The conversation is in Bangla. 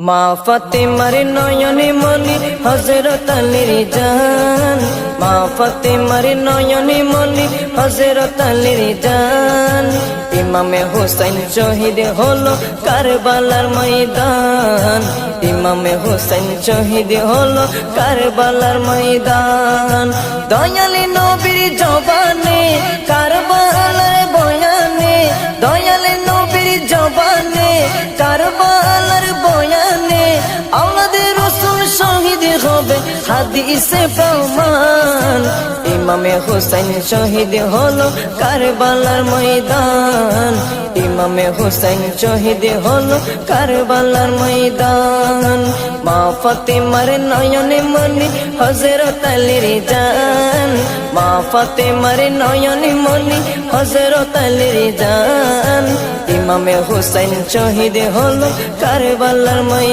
মা ফাতেমার নয়নে মনি হযরত আলীর জান, মা ফাতেমার নয়নে মনি হযরত আলীর জান। ইমামে হোসেন শহীদ হলো কারবালার ময়দান, ইমামে হোসেন শহীদ হলো কারবালার ময়দান। দয়ালি নবীর জবানে কারবালার বয়ানে, দয়ালি নবীর জবানে কারবালার বয়ানে, আওলাদে রাসূল শহীদ হবে হাদিসে প্রমাণ। ইমামে হোসেন শহীদ হলো কারবালার ময়দান, ইমামে হোসেন শহীদ হলো কারবালার ময়দান। মা ফাতেমার নয়নে মনি হযরত আলীর জান, মা ফাতেমার নয়নে মনি হযরত আলীর জান। ইমামে হোসেন শহীদ হলো কারবালার ময়দান।